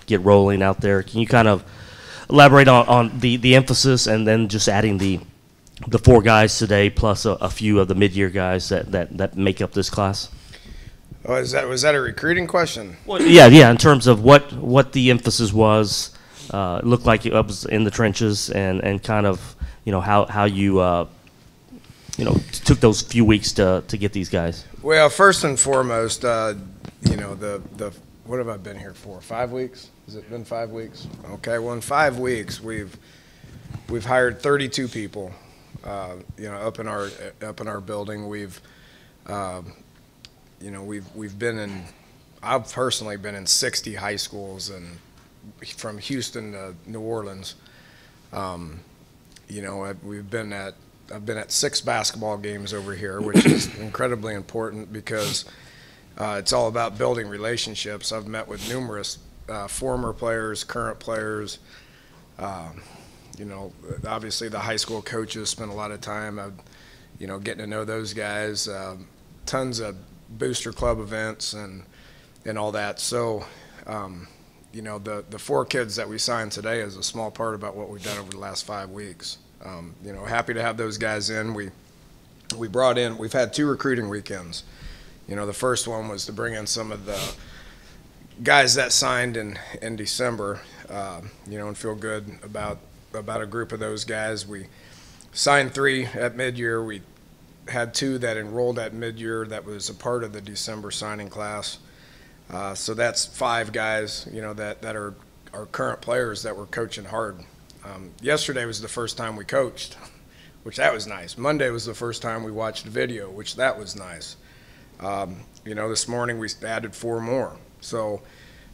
get rolling out there. Can you kind of elaborate on the emphasis, and then just adding the 4 guys today plus a few of the mid-year guys that make up this class? Oh, was that a recruiting question? Well, yeah. In terms of what the emphasis was, it looked like it was in the trenches, and kind of how you took those few weeks to get these guys. Well, first and foremost, the what have I been here for? 5 weeks? Has it been 5 weeks? Okay. Well, in 5 weeks, we've hired 32 people. Up in our building, we've been in. I've personally been in 60 high schools, and from Houston to New Orleans. I've been at 6 basketball games over here, which is incredibly important because it's all about building relationships. I've met with numerous former players, current players. Obviously the high school coaches spend a lot of time, getting to know those guys. Tons of booster club events and all that. So, the 4 kids that we signed today is a small part about what we've done over the last 5 weeks. Happy to have those guys in. We've had 2 recruiting weekends. The first one was to bring in some of the guys that signed in December, and feel good about a group of those guys. We signed 3 at mid-year. We had 2 that enrolled at mid-year that was a part of the December signing class. So that's 5 guys, that are our current players that were coaching hard. Yesterday was the first time we coached, which that was nice. Monday was the first time we watched video, which that was nice. This morning we added 4 more. So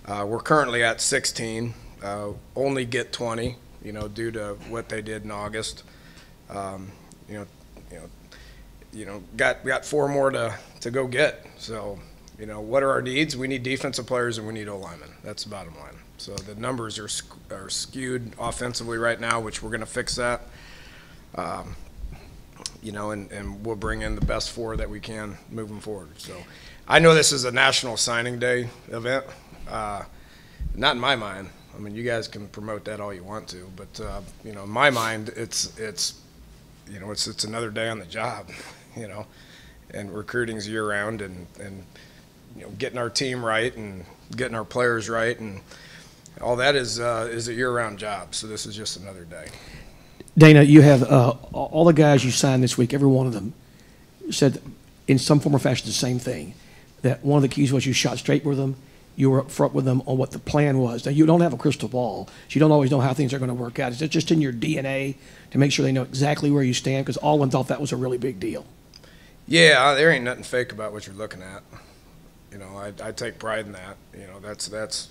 we're currently at 16. Only get 20, due to what they did in August. Got 4 more to go get. So, what are our needs? We need defensive players and we need O-linemen. That's the bottom line. So the numbers are skewed offensively right now, which we're going to fix that. And we'll bring in the best 4 that we can moving forward. So I know this is a National Signing Day event. Not in my mind. I mean, you guys can promote that all you want to, but in my mind, it's another day on the job, and recruiting's year round, and getting our team right and getting our players right, and all that is a year-round job. So this is just another day. Dana, you have all the guys you signed this week. Every one of them said, in some form or fashion, the same thing. That one of the keys was you shot straight with them. You were upfront with them on what the plan was. Now, you don't have a crystal ball, so you don't always know how things are going to work out. Is it just in your DNA to make sure they know exactly where you stand? Because all of them thought that was a really big deal. Yeah, there ain't nothing fake about what you're looking at. I take pride in that. That's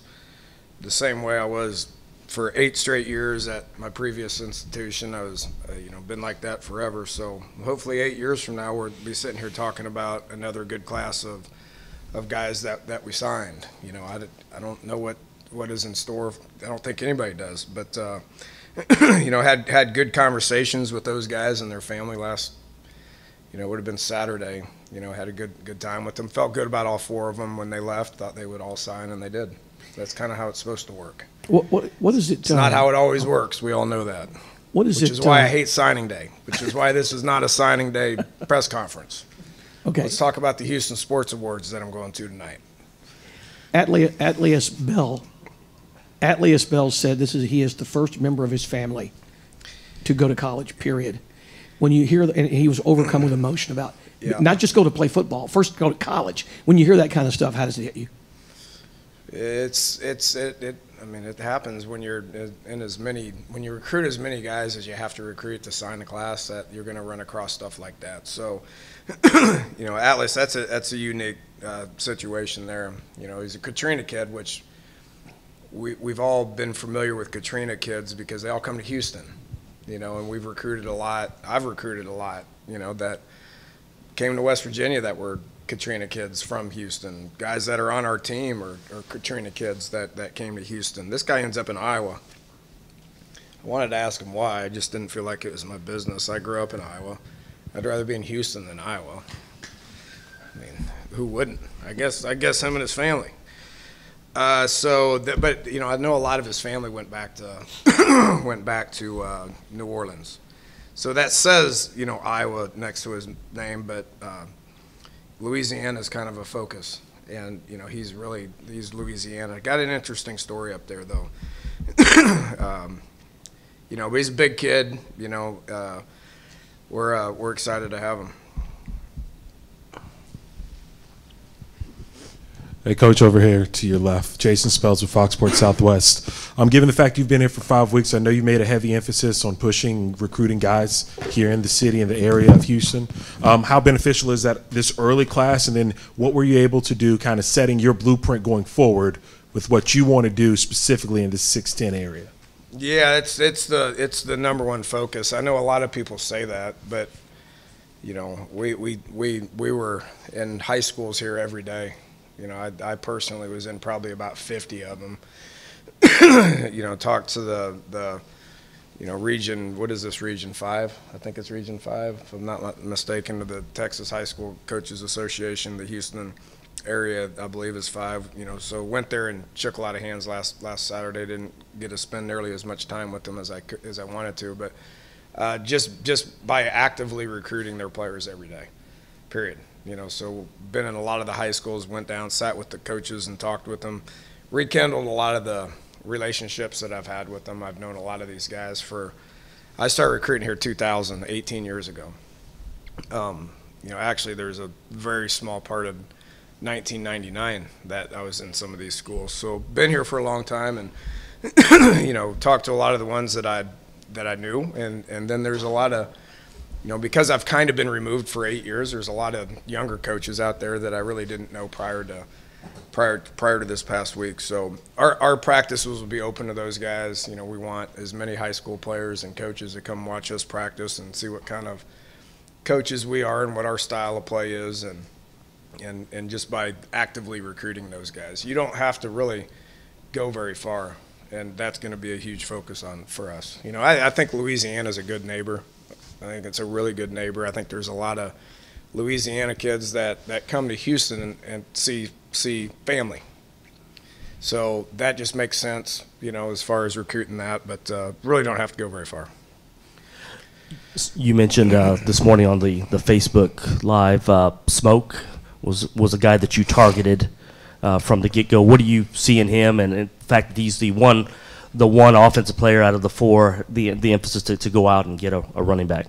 the same way I was for 8 straight years at my previous institution. I was, been like that forever. So hopefully 8 years from now, we'll be sitting here talking about another good class of guys that we signed. I don't know what is in store. I don't think anybody does. But, had good conversations with those guys and their family last, it would have been Saturday. Had a good time with them. Felt good about all 4 of them when they left. Thought they would all sign, and they did. That's kind of how it's supposed to work. What is it? It's not how it always works. We all know that. Which is why I hate signing day, which is why this is not a signing day press conference. Okay. Let's talk about the Houston Sports Awards that I'm going to tonight. Atlius Bell said he is the first member of his family to go to college, period. When you hear, and he was overcome with emotion about not just go to play football, first go to college. When you hear that kind of stuff, how does it hit you? It happens when you're when you recruit as many guys as you have to recruit to sign the class, that you're going to run across stuff like that. So, Atlas, that's a unique situation there. He's a Katrina kid, which we've all been familiar with Katrina kids because they all come to Houston, and we've recruited a lot. I've recruited a lot, that came to West Virginia that were Katrina kids from Houston. Guys that are on our team are Katrina kids that came to Houston. This guy ends up in Iowa. I wanted to ask him why. I just didn't feel like it was my business. I grew up in Iowa. I'd rather be in Houston than Iowa. I mean, who wouldn't? I guess him and his family. But you know, I know a lot of his family went back to New Orleans. So that says, you know, Iowa next to his name, but Louisiana is kind of a focus. And, you know, he's Louisiana. Got an interesting story up there, though. You know, but he's a big kid. You know, we're excited to have him. Hey, Coach, over here to your left, Jason Spells with Fox Sports Southwest. Given the fact you've been here for 5 weeks, I know you made a heavy emphasis on pushing, recruiting guys here in the city, in the area of Houston. How beneficial is that this early class, and then what were you able to do kind of setting your blueprint going forward with what you want to do specifically in the 6'10" area? Yeah, it's the number one focus. I know a lot of people say that, but, you know, we were in high schools here every day. You know, I personally was in probably about 50 of them. You know, talked to the you know, region, what is this, Region 5? I think it's Region 5, if I'm not mistaken, to the Texas High School Coaches Association. The Houston area, I believe, is 5. You know, so went there and shook a lot of hands last Saturday. Didn't get to spend nearly as much time with them as I wanted to, but just by actively recruiting their players every day, period. You know, so been in a lot of the high schools, went down, sat with the coaches and talked with them, rekindled a lot of the relationships that I've had with them. I've known a lot of these guys I started recruiting here 2000, 18 years ago. You know, actually there's a very small part of 1999 that I was in some of these schools. So been here for a long time, and, you know, talked to a lot of the ones that I knew. And then there's a lot of, you know, because I've kind of been removed for 8 years, there's a lot of younger coaches out there that I really didn't know prior to this past week. So our practices will be open to those guys. You know, we want as many high school players and coaches to come watch us practice and see what kind of coaches we are and what our style of play is, and just by actively recruiting those guys. You don't have to really go very far, and that's going to be a huge focus for us. You know, I think Louisiana's a good neighbor. I think it's a really good neighbor. I think there's a lot of Louisiana kids that come to Houston and see family. So that just makes sense, you know, as far as recruiting that, but really don't have to go very far. You mentioned this morning on the Facebook Live, Smoke was a guy that you targeted from the get-go. What do you see in him? And in fact, he's the one offensive player out of the 4, the emphasis to go out and get a running back.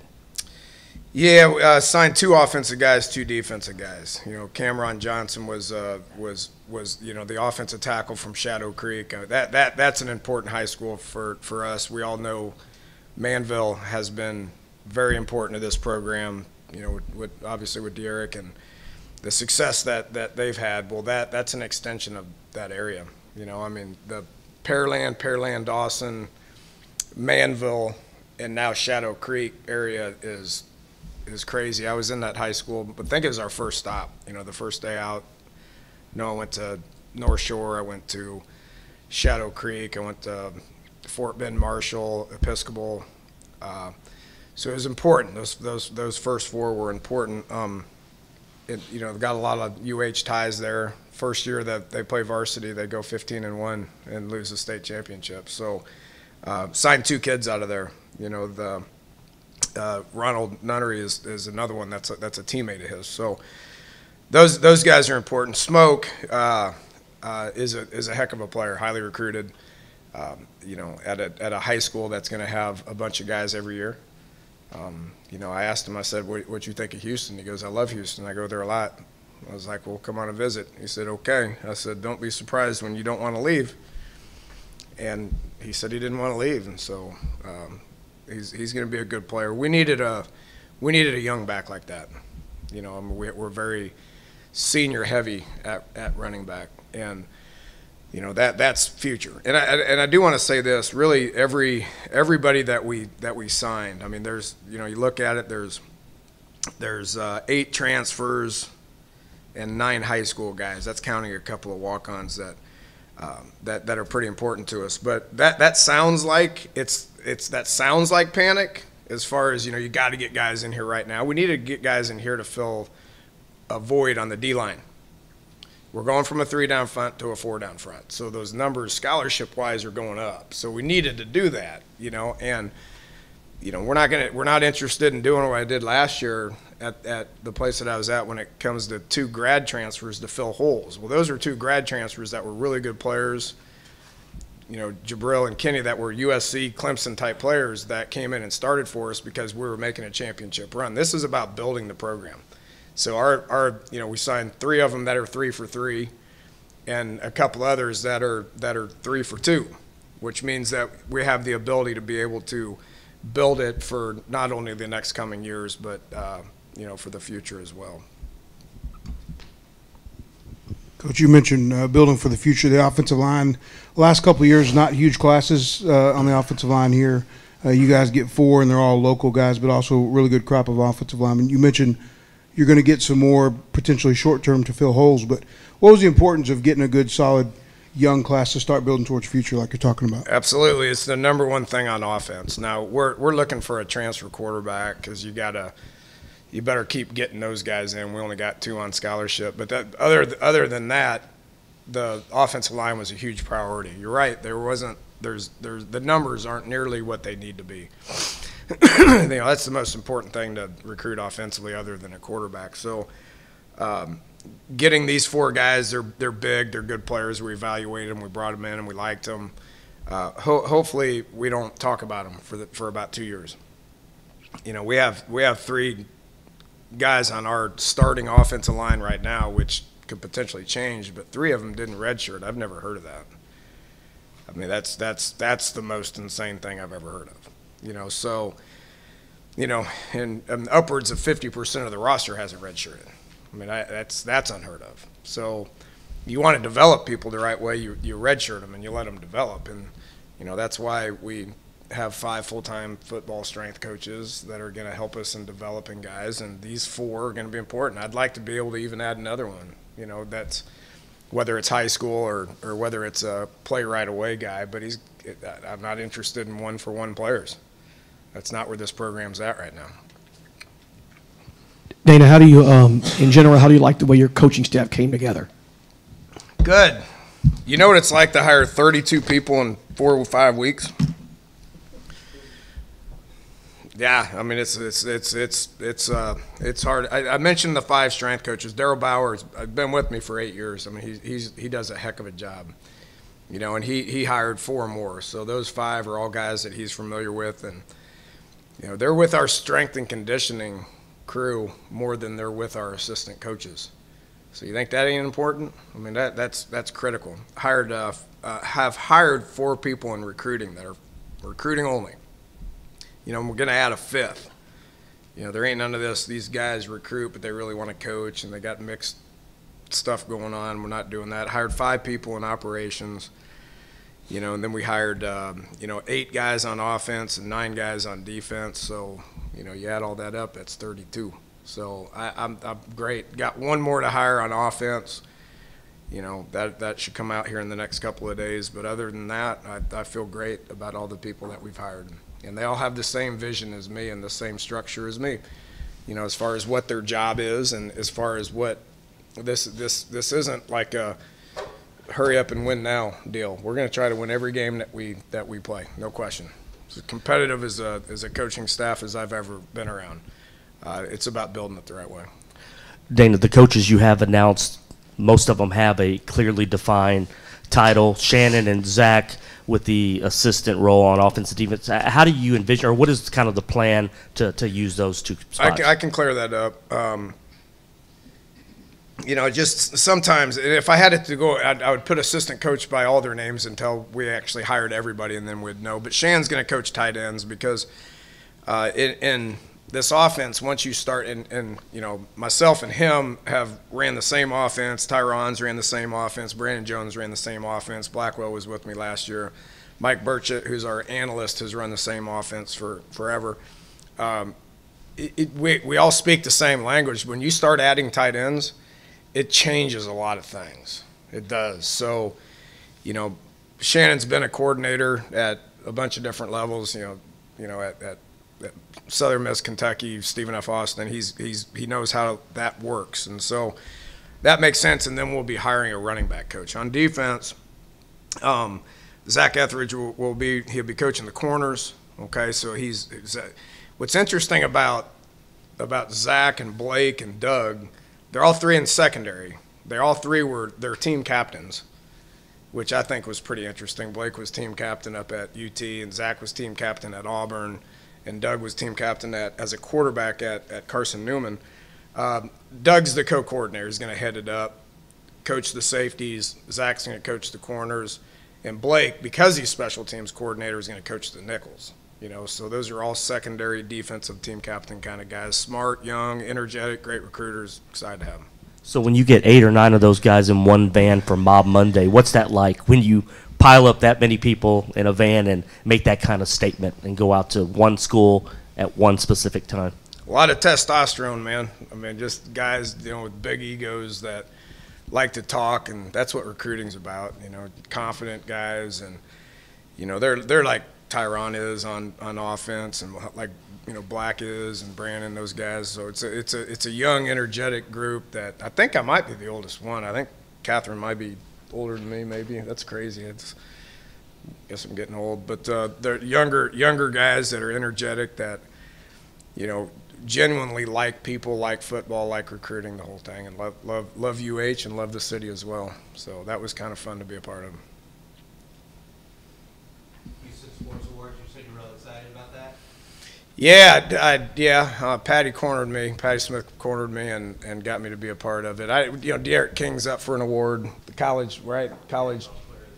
Yeah, signed 2 offensive guys, 2 defensive guys. You know, Cameron Johnson was you know, the offensive tackle from Shadow Creek. That's an important high school for us. We all know Manville has been very important to this program. You know, obviously with Derek and the success that they've had. Well, that's an extension of that area. You know, I mean, the Pearland, Dawson, Manville, and now Shadow Creek area is crazy. I was in that high school, but I think it was our first stop. You know, the first day out. You know, I went to North Shore. I went to Shadow Creek. I went to Fort Bend Marshall, Episcopal. So it was important. Those first 4 were important. You know, got a lot of UH ties there. First year that they play varsity, they go 15-1 and lose the state championship. So signed 2 kids out of there. You know, the Ronald Nunnery is another one that's a teammate of his. So those guys are important. Smoke is a heck of a player, highly recruited. You know, at a high school that's going to have a bunch of guys every year. You know, I asked him, I said, what you think of Houston? He goes, I love Houston. I go there a lot. I was like, well, come on and visit. He said, okay. I said, don't be surprised when you don't want to leave. And he said he didn't want to leave, and so he's going to be a good player. We needed a young back like that. You know, I mean, we're very senior heavy at running back, and you know that's future. And I do want to say this. Really, everybody that we signed. I mean, there's, you know, you look at it. There's 8 transfers and 9 high school guys. That's counting a couple of walk-ons that are pretty important to us. But that sounds like that sounds like panic as far as, you know, you got to get guys in here right now. We need to get guys in here to fill a void on the D line. We're going from a 3 down front to a 4 down front. So those numbers scholarship-wise are going up. So we needed to do that, and we're not interested in doing what I did last year at the place that I was at when it comes to 2 grad transfers to fill holes. Well, those are 2 grad transfers that were really good players, Jabril and Kenny, that were USC, Clemson type players that came in and started for us because we were making a championship run. This is about building the program. So our we signed 3 of them that are 3 for 3, and a couple others that are 3 for 2, which means that we have the ability to be able to build it for not only the next coming years, but for the future as well. Coach, you mentioned building for the future. The offensive line, the last couple of years, not huge classes on the offensive line here. You guys get 4, and they're all local guys, but also a really good crop of offensive linemen. You mentioned you're going to get some more potentially short-term to fill holes, but what was the importance of getting a good, solid young class to start building towards the future like you're talking about? Absolutely. It's the number one thing on offense. Now, we're looking for a transfer quarterback because you better keep getting those guys in. We only got 2 on scholarship. But other than that, the offensive line was a huge priority. You're right. The numbers aren't nearly what they need to be. That's the most important thing to recruit offensively other than a quarterback. So getting these 4 guys, they're big, they're good players. We evaluated them, we brought them in, and we liked them. Hopefully we don't talk about them for about 2 years. We have 3 guys on our starting offensive line right now, which could potentially change, but 3 of them didn't redshirt. I've never heard of that. I mean, that's the most insane thing I've ever heard of. And upwards of 50% of the roster hasn't redshirted. I mean, that's unheard of. So you want to develop people the right way, you redshirt them and you let them develop. And, that's why we have 5 full-time football strength coaches that are going to help us in developing guys, and these 4 are going to be important. I'd like to be able to even add another one, that's whether it's high school or whether it's a play right away guy, but I'm not interested in 1-for-1 players. That's not where this program's at right now. Dana, how do you, in general, how do you like the way your coaching staff came together? Good. You know what it's like to hire 32 people in 4 or 5 weeks? Yeah, I mean it's hard. I mentioned the 5 strength coaches. Daryl Bauer's been with me for 8 years. I mean he does a heck of a job, and he hired 4 more. So those 5 are all guys that he's familiar with, and they're with our strength and conditioning crew more than they're with our assistant coaches. So you think that ain't important? I mean that's critical. Have hired 4 people in recruiting that are recruiting only. We're going to add a 5th. There ain't none of this. These guys recruit, but they really want to coach, and they got mixed stuff going on. We're not doing that. Hired 5 people in operations, and then we hired, 8 guys on offense and 9 guys on defense. So, you add all that up, that's 32. So I'm great. Got 1 more to hire on offense. That should come out here in the next couple of days. But other than that, I feel great about all the people that we've hired. And they all have the same vision as me and the same structure as me, as far as what their job is and as far as what this isn't like a hurry up and win now deal. We're going to try to win every game that we play, no question. As competitive as a coaching staff as I've ever been around. It's about building it the right way. Dana, the coaches you have announced, most of them have a clearly defined title. Shannon and Zach with the assistant role on offense and defense. How do you envision, or what is kind of the plan to use those 2 spots? I can clear that up. Just sometimes, if I had it to go, I would put assistant coach by all their names until we actually hired everybody, and then we'd know. But Shannon's going to coach tight ends because in this offense, once you start, and myself and him have ran the same offense. Tyron's ran the same offense. Brandon Jones ran the same offense. Blackwell was with me last year. Mike Burchett, who's our analyst, has run the same offense for forever. We all speak the same language. When you start adding tight ends, it changes a lot of things. It does. So, Shannon's been a coordinator at a bunch of different levels. At Southern Miss Kentucky, Stephen F. Austin, he knows how that works. And so that makes sense, and then we'll be hiring a running back coach. On defense, Zach Etheridge he'll be coaching the corners. Okay, so what's interesting about Zach and Blake and Doug, they're all three in secondary. They all three were their team captains, which I think was pretty interesting. Blake was team captain up at UT, and Zach was team captain at Auburn, and Doug was team captain as a quarterback at Carson Newman. Doug's the co-coordinator. He's going to head it up, coach the safeties. Zach's going to coach the corners. And Blake, because he's special teams coordinator, is going to coach the nickels. So those are all secondary defensive team captain kind of guys. Smart, young, energetic, great recruiters. Excited to have them. So when you get 8 or 9 of those guys in one van for Mob Monday, what's that like when you pile up that many people in a van and make that kind of statement and go out to one school at one specific time? A lot of testosterone, man. I mean, just guys, with big egos that like to talk, and that's what recruiting's about. Confident guys, and they're like Tyron is on offense, and like Black is, and Brandon, those guys. So it's a young, energetic group that I think I might be the oldest one. I think Catherine might be older than me, maybe. That's crazy. I guess I'm getting old, but they're younger guys that are energetic, that genuinely like people, like football, like recruiting, the whole thing, and love UH and love the city as well. So that was kind of fun to be a part of. Houston Sports Awards, you said you're really excited about that? Yeah, Patty Smith cornered me and got me to be a part of it. Derek King's up for an award, the college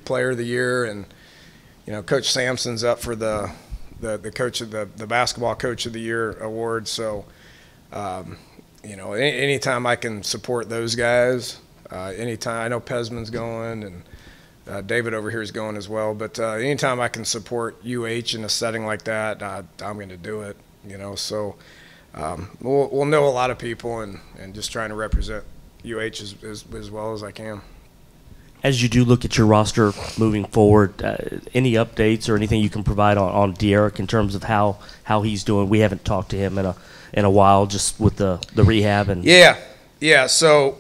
player of the year, and Coach Sampson's up for the coach of the basketball coach of the year award. So anytime I can support those guys, anytime I know Pesman's going, and David over here is going as well, but anytime I can support UH in a setting like that, I'm going to do it. So we'll know a lot of people, and just trying to represent UH as well as I can. As you do look at your roster moving forward, any updates or anything you can provide on Derek in terms of how he's doing? We haven't talked to him in a while, just with the rehab and. Yeah. So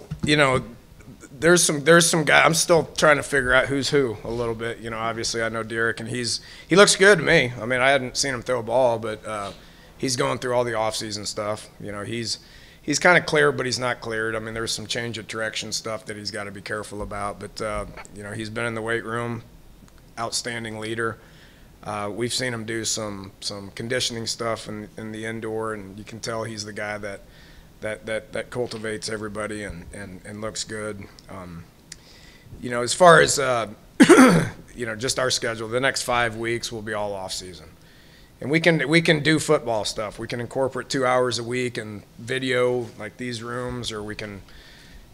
there's some guy. I'm still trying to figure out who's who a little bit. Obviously I know Derek, and he looks good to me. I mean, I hadn't seen him throw a ball, but he's going through all the off-season stuff. He's kind of clear, but he's not cleared. I mean, there's some change of direction stuff that he's got to be careful about. But, he's been in the weight room, outstanding leader. We've seen him do some conditioning stuff in the indoor, and you can tell he's the guy that cultivates everybody and looks good. As far as, just our schedule, the next 5 weeks will be all off season. And we can do football stuff. We can incorporate 2 hours a week and video like these rooms, or we can,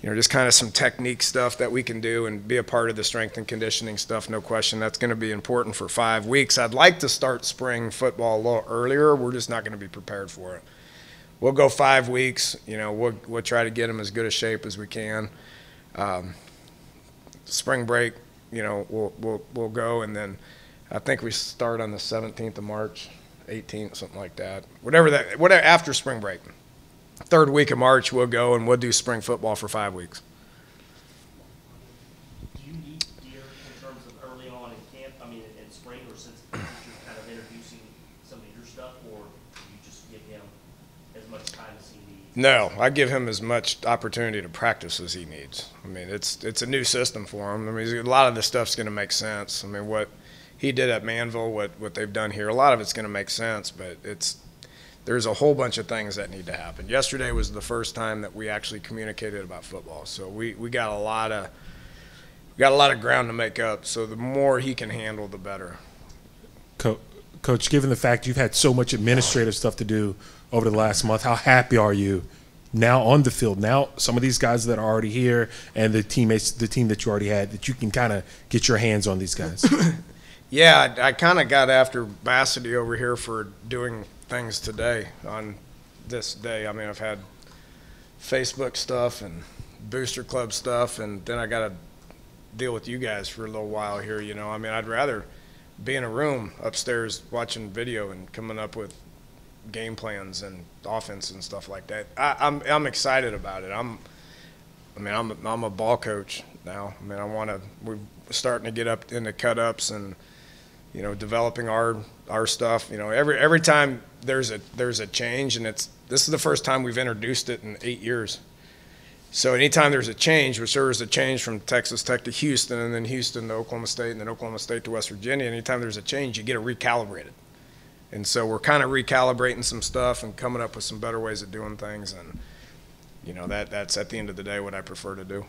just kind of some technique stuff that we can do and be a part of the strength and conditioning stuff. No question, that's going to be important for 5 weeks. I'd like to start spring football a little earlier. We're just not going to be prepared for it. We'll go 5 weeks. We'll try to get them as good a shape as we can. Spring break, we'll go, and then I think we start on the 17th of March, 18th, something like that. Whatever after spring break. 3rd week of March, we'll go and we'll do spring football for 5 weeks. Do you need Derek in terms of early on in camp, in spring, or since you're kind of introducing some of your stuff, or do you just give him as much time as he needs? No, I give him as much opportunity to practice as he needs. I mean, it's a new system for him. I mean, a lot of the stuff's going to make sense. I mean, what he did at Manville, what they've done here, a lot of it's going to make sense, but there's a whole bunch of things that need to happen. Yesterday was the first time that we actually communicated about football, so we got a lot of ground to make up. So the more he can handle, the better. Coach, given the fact you've had so much administrative stuff to do over the last month, how happy are you now on the field? Now some of these guys that are already here and the team that you already had, that you can kind of get your hands on these guys. Yeah, I kind of got after Bassity over here for doing things today on this day. I mean, I've had Facebook stuff and Booster Club stuff, and then I got to deal with you guys for a little while here, I mean, I'd rather be in a room upstairs watching video and coming up with game plans and offense and stuff like that. I'm excited about it. I mean, I'm a ball coach now. I mean, we're starting to get up into cut-ups and, you know, developing our stuff. You know, every time there's a change, and this is the first time we've introduced it in 8 years. So anytime there's a change, which there was a change from Texas Tech to Houston, and then Houston to Oklahoma State, and then Oklahoma State to West Virginia, anytime there's a change, you get it recalibrated. And so we're kind of recalibrating some stuff and coming up with some better ways of doing things. And, you know, that's at the end of the day what I prefer to do.